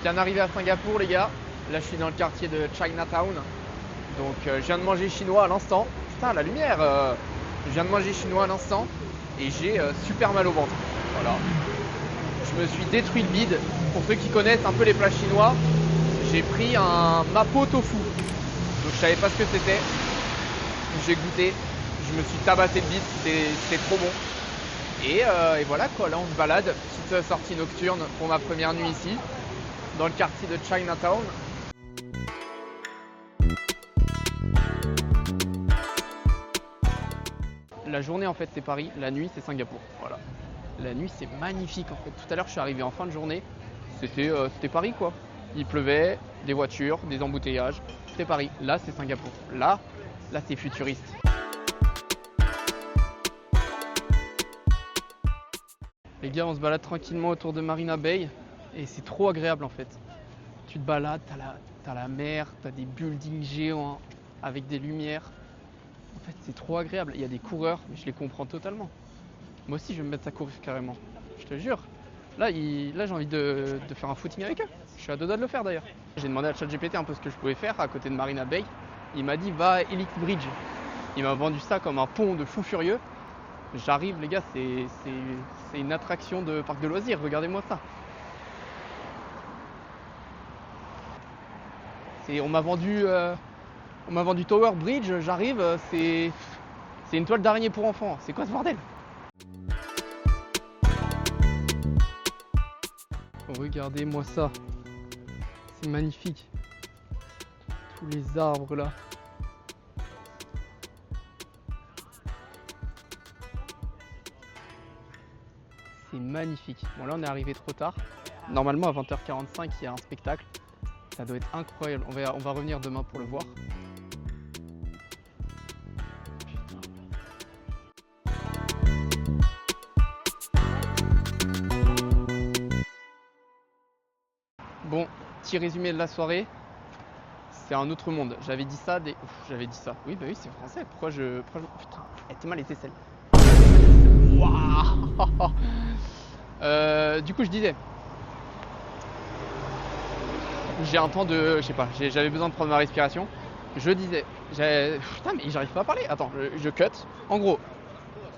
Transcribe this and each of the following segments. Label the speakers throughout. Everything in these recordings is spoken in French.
Speaker 1: Bien arrivé à Singapour les gars, là je suis dans le quartier de Chinatown, donc je viens de manger chinois à l'instant, putain la lumière, je viens de manger chinois à l'instant et j'ai super mal au ventre, voilà. Je me suis détruit le bide, pour ceux qui connaissent un peu les plats chinois, j'ai pris un mapo tofu, donc je savais pas ce que c'était, j'ai goûté, je me suis tabassé le bide, c'était trop bon. Et voilà quoi, là on se balade, petite sortie nocturne pour ma première nuit ici, dans le quartier de Chinatown. La journée en fait c'est Paris, la nuit c'est Singapour, voilà. La nuit c'est magnifique en fait. Tout à l'heure je suis arrivé en fin de journée, c'était Paris quoi. Il pleuvait, des voitures, des embouteillages, c'était Paris. Là c'est Singapour, là c'est futuriste. Les gars, on se balade tranquillement autour de Marina Bay et c'est trop agréable en fait. Tu te balades, t'as la mer, t'as des buildings géants avec des lumières. En fait, c'est trop agréable. Il y a des coureurs, mais je les comprends totalement. Moi aussi, je vais me mettre à courir carrément. Je te jure. Là j'ai envie de faire un footing avec eux. Je suis à deux doigts de le faire d'ailleurs. J'ai demandé à ChatGPT un peu ce que je pouvais faire à côté de Marina Bay. Il m'a dit va à Elite Bridge. Il m'a vendu ça comme un pont de fou furieux. J'arrive les gars, c'est une attraction de parc de loisirs, regardez-moi ça. On m'a vendu Tower Bridge, j'arrive, c'est une toile d'araignée pour enfants. C'est quoi ce bordel? Regardez-moi ça, c'est magnifique. Tous les arbres là. C'est magnifique. Bon là on est arrivé trop tard. Normalement à 20h45 il y a un spectacle. Ça doit être incroyable. On va revenir demain pour le voir. Bon, petit résumé de la soirée. C'est un autre monde. J'avais dit ça j'avais dit ça. Oui bah oui c'est français. Pourquoi je... Putain, elle était mal les aisselles. Waouh. Du coup je disais, j'ai un temps de, je sais pas, j'avais besoin de prendre ma respiration. Je disais, putain mais j'arrive pas à parler. Attends, je cut. En gros,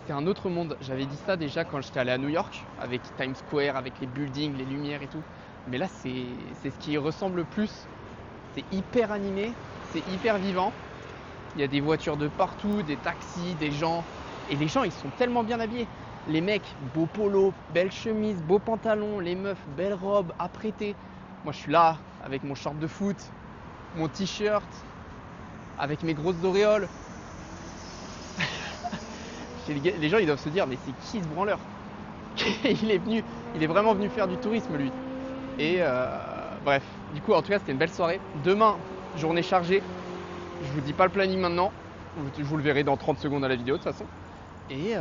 Speaker 1: c'est un autre monde. J'avais dit ça déjà quand j'étais allé à New York, avec Times Square, avec les buildings, les lumières et tout. Mais là c'est ce qui ressemble le plus. C'est hyper animé, c'est hyper vivant. Il y a des voitures de partout, des taxis, des gens. Et les gens ils sont tellement bien habillés. Les mecs, beau polo, belle chemise, beau pantalon, les meufs, belles robes, apprêtées. Moi je suis là avec mon short de foot, mon t-shirt, avec mes grosses auréoles. Les gens ils doivent se dire mais c'est qui ce branleur? Il est vraiment venu faire du tourisme lui. Et bref, du coup en tout cas c'était une belle soirée. Demain, journée chargée. Je vous dis pas le planning maintenant, je vous le verrai dans 30 secondes à la vidéo de toute façon. Et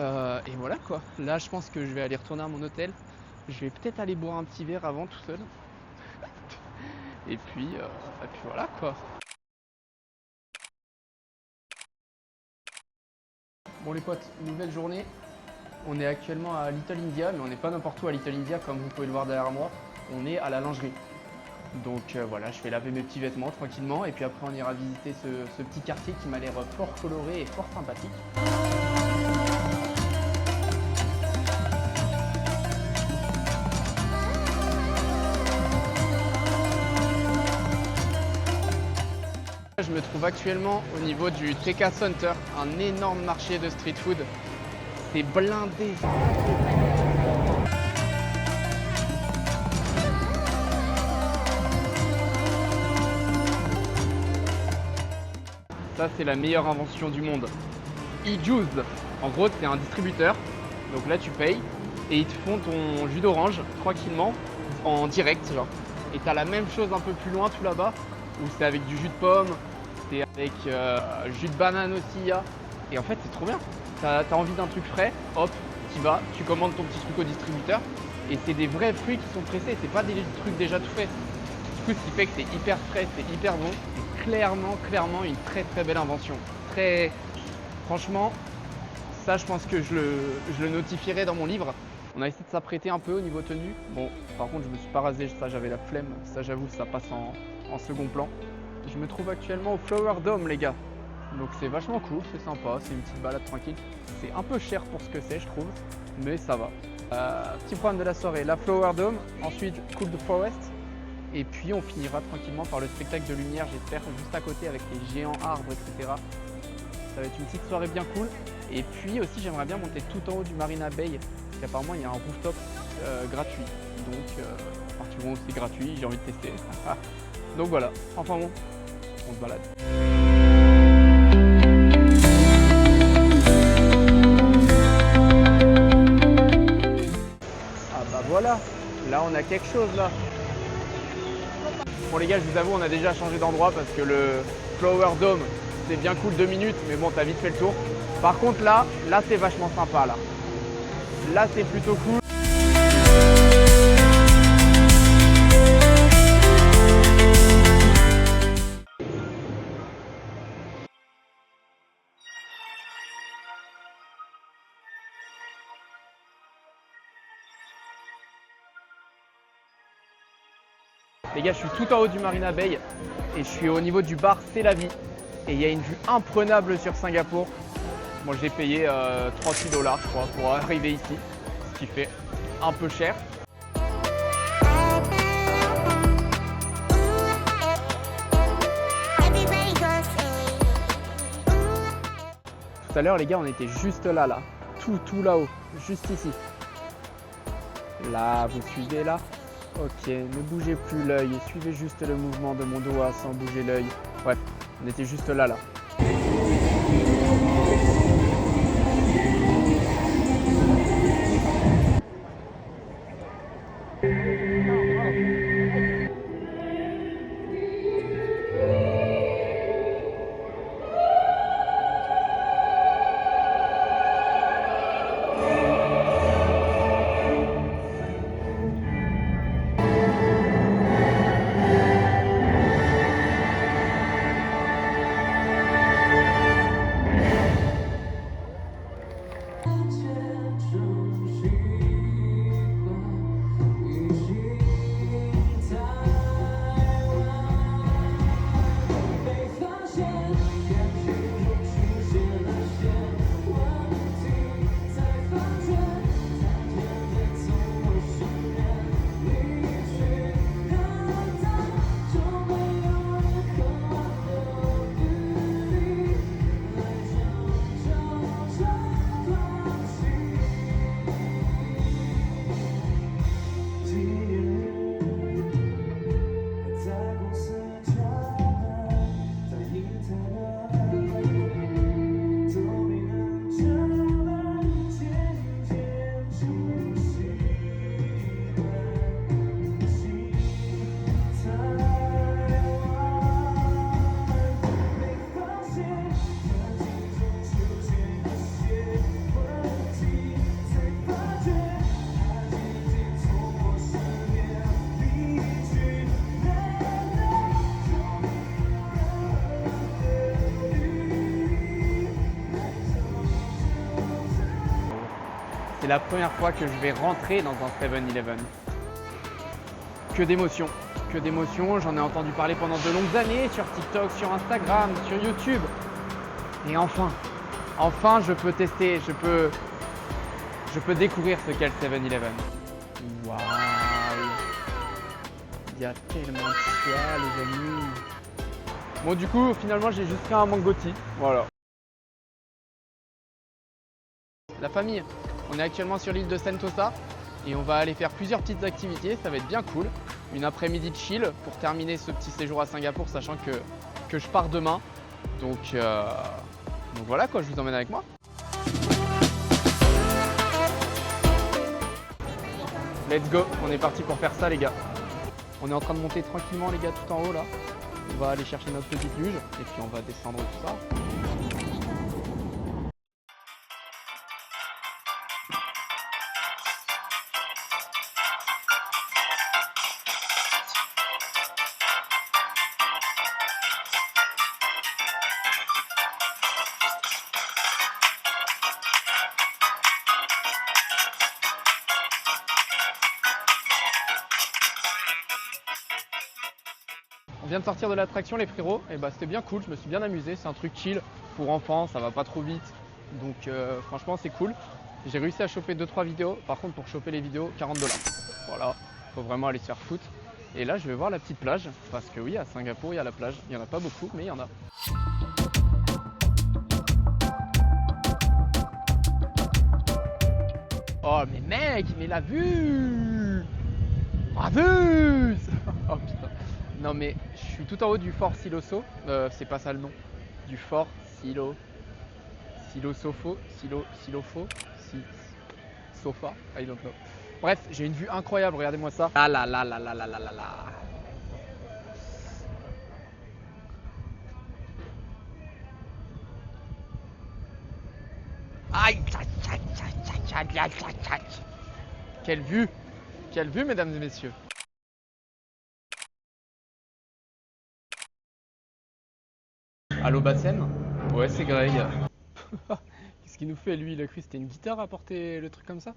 Speaker 1: voilà quoi. Là je pense que je vais aller retourner à mon hôtel. Je vais peut-être aller boire un petit verre avant tout seul. Et puis voilà quoi. Bon les potes, nouvelle journée. On est actuellement à Little India, mais on n'est pas n'importe où à Little India comme vous pouvez le voir derrière moi. On est à la lingerie. Donc voilà, je vais laver mes petits vêtements tranquillement et puis après on ira visiter ce petit quartier qui m'a l'air fort coloré et fort sympathique. Je me trouve actuellement au niveau du Tekka Center, un énorme marché de street food. C'est blindé. Ça c'est la meilleure invention du monde. E-Juice, en gros c'est un distributeur. Donc là tu payes et ils te font ton jus d'orange tranquillement en direct genre. Et t'as la même chose un peu plus loin tout là-bas où c'est avec du jus de pomme, c'est avec jus de banane aussi il y a. Et en fait c'est trop bien. T'as envie d'un truc frais, hop, t'y vas, tu commandes ton petit truc au distributeur. Et c'est des vrais fruits qui sont pressés, c'est pas des trucs déjà tout faits. Du coup ce qui fait que c'est hyper frais, c'est hyper bon. C'est clairement une très belle invention. Franchement, ça je pense que je le notifierai dans mon livre. On a essayé de s'apprêter un peu au niveau tenue. Bon, par contre, je me suis pas rasé, ça j'avais la flemme. Ça, j'avoue, ça passe en second plan. Je me trouve actuellement au Flower Dome, les gars. Donc c'est vachement cool, c'est sympa, c'est une petite balade tranquille. C'est un peu cher pour ce que c'est, je trouve, mais ça va. Petit programme de la soirée, la Flower Dome, ensuite Cool the Forest, et puis on finira tranquillement par le spectacle de lumière, j'espère, juste à côté avec les géants arbres, etc. Ça va être une petite soirée bien cool. Et puis aussi, j'aimerais bien monter tout en haut du Marina Bay, parce qu'apparemment il y a un rooftop gratuit. Donc, à partir du moment où c'est gratuit, j'ai envie de tester. Donc voilà, enfin bon, on se balade. Ah bah voilà, là on a quelque chose là. Bon les gars, je vous avoue, on a déjà changé d'endroit parce que le Flower Dome, c'est bien cool 2 minutes, mais bon, t'as vite fait le tour. Par contre là c'est vachement sympa là. Là c'est plutôt cool. Les gars, je suis tout en haut du Marina Bay et je suis au niveau du bar C'est la vie. Et il y a une vue imprenable sur Singapour. Bon, j'ai payé 38 $, je crois, pour arriver ici, ce qui fait un peu cher. Tout à l'heure, les gars, on était juste là, tout là-haut, juste ici. Là, vous suivez là? Ok, ne bougez plus l'œil, suivez juste le mouvement de mon doigt sans bouger l'œil. Bref, on était juste là. C'est la première fois que je vais rentrer dans un 7-Eleven. Que d'émotions, j'en ai entendu parler pendant de longues années sur TikTok, sur Instagram, sur YouTube. Et enfin je peux tester, je peux découvrir ce qu'est le 7-Eleven. Waouh! Il y a tellement de choix les amis. Bon du coup finalement j'ai juste pris un mango tea, voilà. La famille, on est actuellement sur l'île de Sentosa et on va aller faire plusieurs petites activités, ça va être bien cool. Une après-midi de chill pour terminer ce petit séjour à Singapour, sachant que je pars demain. Donc voilà quoi, je vous emmène avec moi. Let's go, on est parti pour faire ça les gars. On est en train de monter tranquillement les gars tout en haut là. On va aller chercher notre petite luge et puis on va descendre tout ça. On vient de sortir de l'attraction les frérots, et bah c'était bien cool, je me suis bien amusé, c'est un truc chill pour enfants, ça va pas trop vite, donc franchement c'est cool. J'ai réussi à choper 2-3 vidéos, par contre pour choper les vidéos, 40 $. Voilà, faut vraiment aller se faire foutre. Et là je vais voir la petite plage, parce que oui à Singapour il y a la plage, il y en a pas beaucoup mais il y en a. Oh mais mec, mais la vue! Bravus! Oh putain. Non mais je suis tout en haut du fort Siloso. C'est pas ça le nom. Du fort Silosofo. Silofo. Si, Sofa. I don't know. Bref, j'ai une vue incroyable, regardez-moi ça. Ah là là là là là là là là. Aïe, quelle vue! Quelle vue, mesdames et messieurs! Allô, Bassem? Ouais, c'est Greg. Qu'est-ce qu'il nous fait, lui? Il a cru que c'était une guitare à porter le truc comme ça?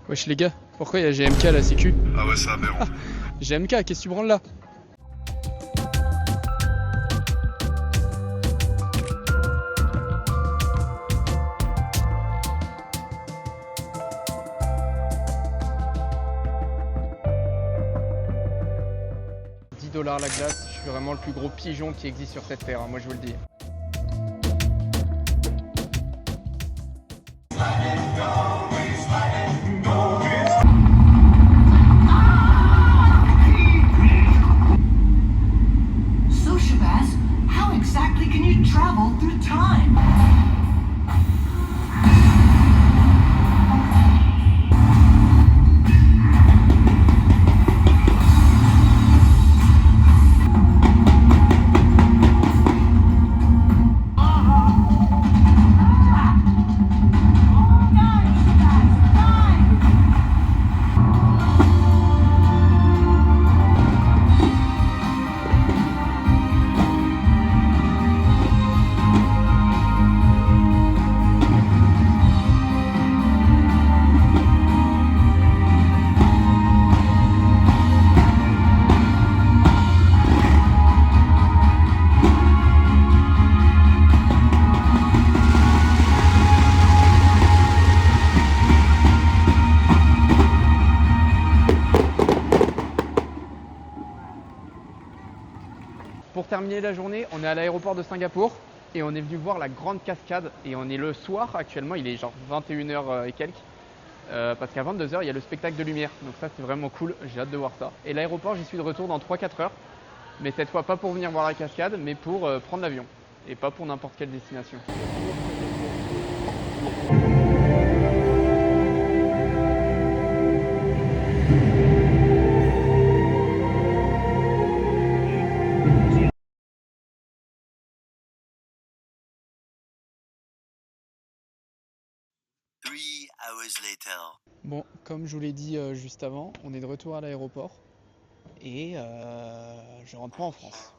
Speaker 1: Wesh les gars, pourquoi il y a GMK à la sécu?
Speaker 2: Ah ouais, ça merde.
Speaker 1: GMK, qu'est-ce que tu branles là? $10 la glace, je suis vraiment le plus gros pigeon qui existe sur cette terre, hein, moi je vous le dis.
Speaker 3: So Shabazz, how exactly can you travel through time?
Speaker 1: Pour terminer la journée, on est à l'aéroport de Singapour et on est venu voir la grande cascade et on est le soir actuellement, il est genre 21h et quelques parce qu'à 22h il y a le spectacle de lumière, donc ça c'est vraiment cool, j'ai hâte de voir ça. Et l'aéroport, j'y suis de retour dans 3-4 heures, mais cette fois pas pour venir voir la cascade mais pour prendre l'avion et pas pour n'importe quelle destination. Bon, comme je vous l'ai dit juste avant, on est de retour à l'aéroport et je rentre pas en France.